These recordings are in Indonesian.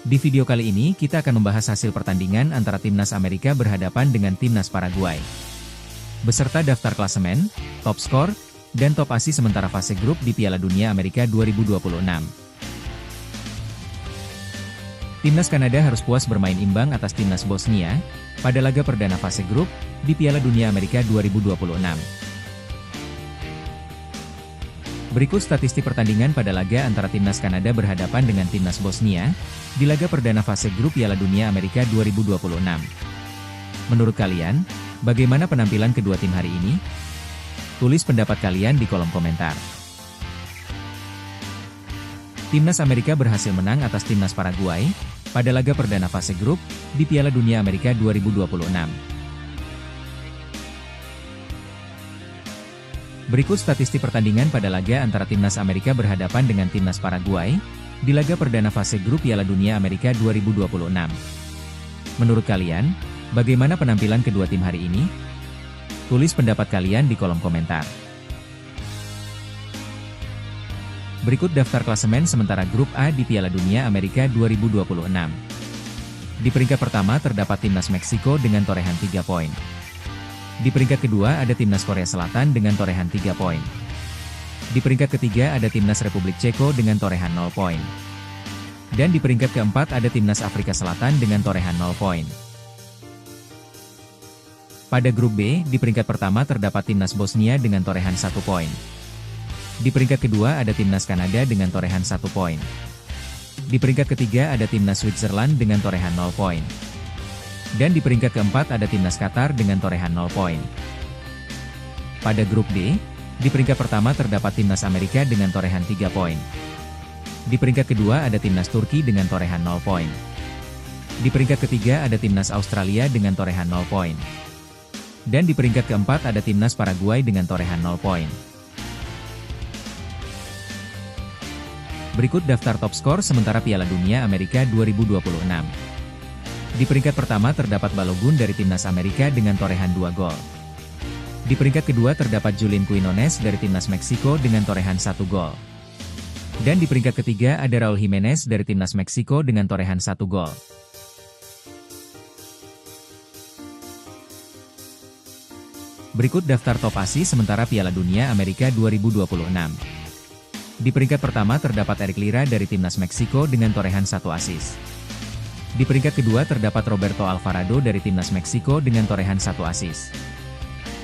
Di video kali ini kita akan membahas hasil pertandingan antara timnas Amerika berhadapan dengan timnas Paraguay. Beserta daftar klasemen, top skor, dan top asis sementara fase grup di Piala Dunia Amerika 2026. Timnas Kanada harus puas bermain imbang atas timnas Bosnia pada laga perdana fase grup di Piala Dunia Amerika 2026. Berikut statistik pertandingan pada laga antara timnas Kanada berhadapan dengan timnas Bosnia di laga perdana fase grup Piala Dunia Amerika 2026. Menurut kalian, bagaimana penampilan kedua tim hari ini? Tulis pendapat kalian di kolom komentar. Timnas Amerika berhasil menang atas timnas Paraguay pada laga perdana fase grup di Piala Dunia Amerika 2026. Berikut statistik pertandingan pada laga antara timnas Amerika berhadapan dengan timnas Paraguay di laga perdana fase grup Piala Dunia Amerika 2026. Menurut kalian, bagaimana penampilan kedua tim hari ini? Tulis pendapat kalian di kolom komentar. Berikut daftar klasemen sementara grup A di Piala Dunia Amerika 2026. Di peringkat pertama terdapat timnas Meksiko dengan torehan 3 poin. Di peringkat kedua ada timnas Korea Selatan dengan torehan 3 poin. Di peringkat ketiga ada timnas Republik Ceko dengan torehan 0 poin. Dan di peringkat keempat ada timnas Afrika Selatan dengan torehan 0 poin. Pada grup B, di peringkat pertama terdapat timnas Bosnia dengan torehan 1 poin. Di peringkat kedua ada timnas Kanada dengan torehan 1 poin. Di peringkat ketiga ada timnas Switzerland dengan torehan 0 poin. Dan di peringkat keempat ada timnas Qatar dengan torehan 0 poin. Pada grup D, di peringkat pertama terdapat timnas Amerika dengan torehan 3 poin. Di peringkat kedua ada timnas Turki dengan torehan 0 poin. Di peringkat ketiga ada timnas Australia dengan torehan 0 poin. Dan di peringkat keempat ada timnas Paraguay dengan torehan 0 poin. Berikut daftar top skor sementara Piala Dunia Amerika 2026. Di peringkat pertama terdapat Balogun dari timnas Amerika dengan torehan 2 gol. Di peringkat kedua terdapat Julian Quinones dari timnas Meksiko dengan torehan 1 gol. Dan di peringkat ketiga ada Raul Jimenez dari timnas Meksiko dengan torehan 1 gol. Berikut daftar top asis sementara Piala Dunia Amerika 2026. Di peringkat pertama terdapat Eric Lira dari timnas Meksiko dengan torehan 1 asis. Di peringkat kedua terdapat Roberto Alvarado dari timnas Meksiko dengan torehan 1 asis.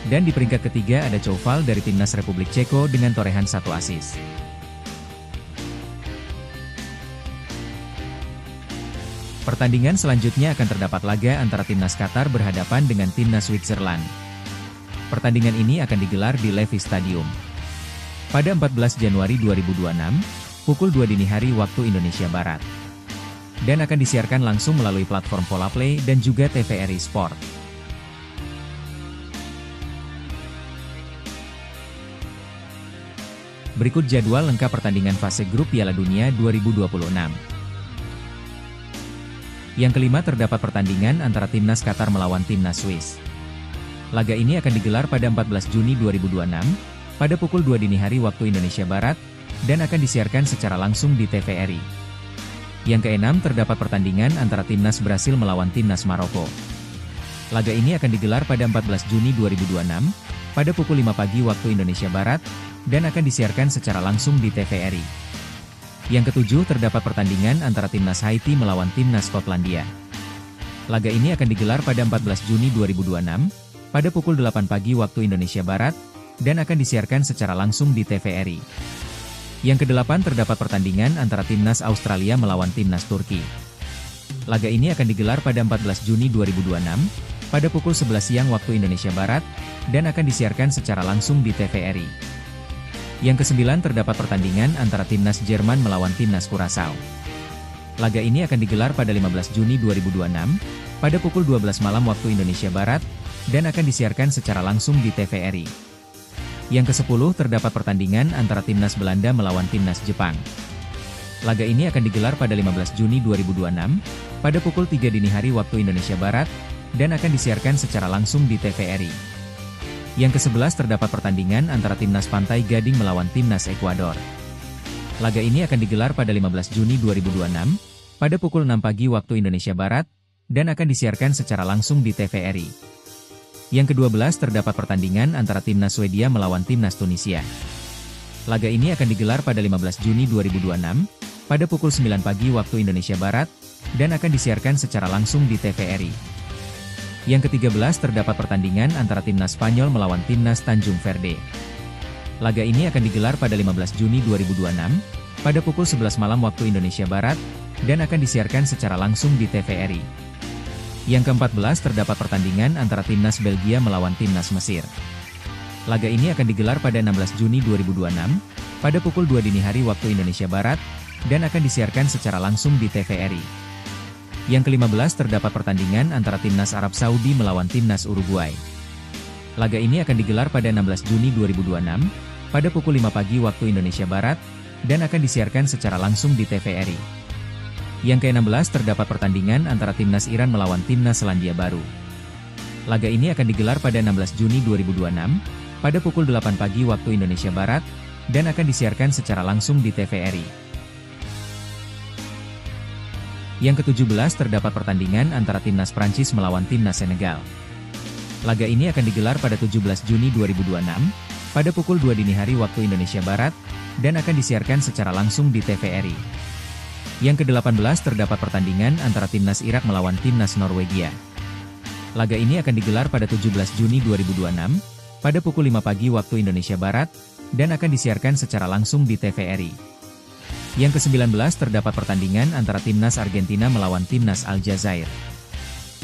Dan di peringkat ketiga ada Coufal dari timnas Republik Ceko dengan torehan 1 asis. Pertandingan selanjutnya akan terdapat laga antara timnas Qatar berhadapan dengan timnas Switzerland. Pertandingan ini akan digelar di Levi Stadium pada 14 Januari 2026, pukul 2 dini hari waktu Indonesia Barat. Dan akan disiarkan langsung melalui platform Polaplay dan juga TVRI Sport. Berikut jadwal lengkap pertandingan fase grup Piala Dunia 2026. Yang kelima terdapat pertandingan antara timnas Qatar melawan timnas Swiss. Laga ini akan digelar pada 14 Juni 2026, pada pukul 2 dini hari waktu Indonesia Barat, dan akan disiarkan secara langsung di TVRI. Yang keenam terdapat pertandingan antara timnas Brasil melawan timnas Maroko. Laga ini akan digelar pada 14 Juni 2026, pada pukul 5 pagi waktu Indonesia Barat, dan akan disiarkan secara langsung di TVRI. Yang ketujuh terdapat pertandingan antara timnas Haiti melawan timnas Skotlandia. Laga ini akan digelar pada 14 Juni 2026, pada pukul 8 pagi waktu Indonesia Barat, dan akan disiarkan secara langsung di TVRI. Yang kedelapan terdapat pertandingan antara timnas Australia melawan timnas Turki. Laga ini akan digelar pada 14 Juni 2026, pada pukul 11 siang waktu Indonesia Barat, dan akan disiarkan secara langsung di TVRI. Yang kesembilan terdapat pertandingan antara timnas Jerman melawan timnas Curaçao. Laga ini akan digelar pada 15 Juni 2026, pada pukul 12 malam waktu Indonesia Barat, dan akan disiarkan secara langsung di TVRI. Yang ke-10 terdapat pertandingan antara timnas Belanda melawan timnas Jepang. Laga ini akan digelar pada 15 Juni 2026, pada pukul 3 dini hari waktu Indonesia Barat, dan akan disiarkan secara langsung di TVRI. Yang ke-11 terdapat pertandingan antara timnas Pantai Gading melawan timnas Ekuador. Laga ini akan digelar pada 15 Juni 2026, pada pukul 6 pagi waktu Indonesia Barat, dan akan disiarkan secara langsung di TVRI. Yang ke-12 terdapat pertandingan antara timnas Swedia melawan timnas Tunisia. Laga ini akan digelar pada 15 Juni 2026, pada pukul 9 pagi waktu Indonesia Barat, dan akan disiarkan secara langsung di TVRI. Yang ke-13 terdapat pertandingan antara timnas Spanyol melawan timnas Tanjung Verde. Laga ini akan digelar pada 15 Juni 2026, pada pukul 11 malam waktu Indonesia Barat, dan akan disiarkan secara langsung di TVRI. Yang ke-14 terdapat pertandingan antara timnas Belgia melawan timnas Mesir. Laga ini akan digelar pada 16 Juni 2026, pada pukul 2 dini hari waktu Indonesia Barat, dan akan disiarkan secara langsung di TVRI. Yang ke-15 terdapat pertandingan antara timnas Arab Saudi melawan timnas Uruguay. Laga ini akan digelar pada 16 Juni 2026, pada pukul 5 pagi waktu Indonesia Barat, dan akan disiarkan secara langsung di TVRI. Yang ke-16 terdapat pertandingan antara timnas Iran melawan timnas Selandia Baru. Laga ini akan digelar pada 16 Juni 2026, pada pukul 8 pagi waktu Indonesia Barat, dan akan disiarkan secara langsung di TVRI. Yang ke-17 terdapat pertandingan antara timnas Prancis melawan timnas Senegal. Laga ini akan digelar pada 17 Juni 2026, pada pukul 2 dini hari waktu Indonesia Barat, dan akan disiarkan secara langsung di TVRI. Yang ke-18 terdapat pertandingan antara timnas Irak melawan timnas Norwegia. Laga ini akan digelar pada 17 Juni 2026, pada pukul 5 pagi waktu Indonesia Barat, dan akan disiarkan secara langsung di TVRI. Yang ke-19 terdapat pertandingan antara timnas Argentina melawan timnas Aljazair.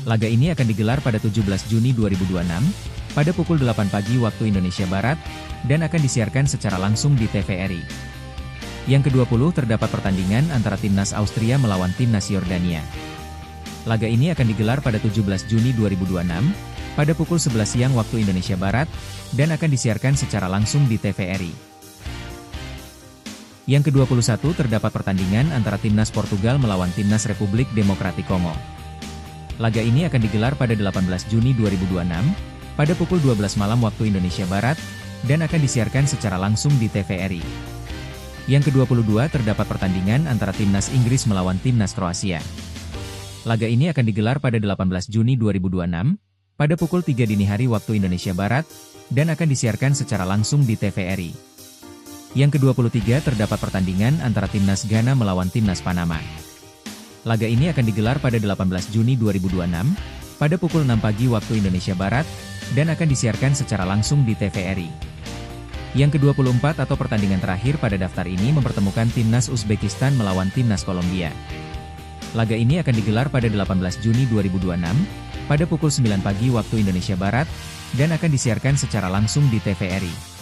Laga ini akan digelar pada 17 Juni 2026, pada pukul 8 pagi waktu Indonesia Barat, dan akan disiarkan secara langsung di TVRI. Yang ke-20 terdapat pertandingan antara timnas Austria melawan timnas Yordania. Laga ini akan digelar pada 17 Juni 2026, pada pukul 11 siang waktu Indonesia Barat, dan akan disiarkan secara langsung di TVRI. Yang ke-21 terdapat pertandingan antara timnas Portugal melawan timnas Republik Demokratik Kongo. Laga ini akan digelar pada 18 Juni 2026, pada pukul 12 malam waktu Indonesia Barat, dan akan disiarkan secara langsung di TVRI. Yang ke-22 terdapat pertandingan antara timnas Inggris melawan timnas Kroasia. Laga ini akan digelar pada 18 Juni 2026, pada pukul 3 dini hari waktu Indonesia Barat, dan akan disiarkan secara langsung di TVRI. Yang ke-23 terdapat pertandingan antara timnas Ghana melawan timnas Panama. Laga ini akan digelar pada 18 Juni 2026, pada pukul 6 pagi waktu Indonesia Barat, dan akan disiarkan secara langsung di TVRI. Yang ke-24 atau pertandingan terakhir pada daftar ini mempertemukan timnas Uzbekistan melawan timnas Kolombia. Laga ini akan digelar pada 18 Juni 2026, pada pukul 9 pagi waktu Indonesia Barat, dan akan disiarkan secara langsung di TVRI.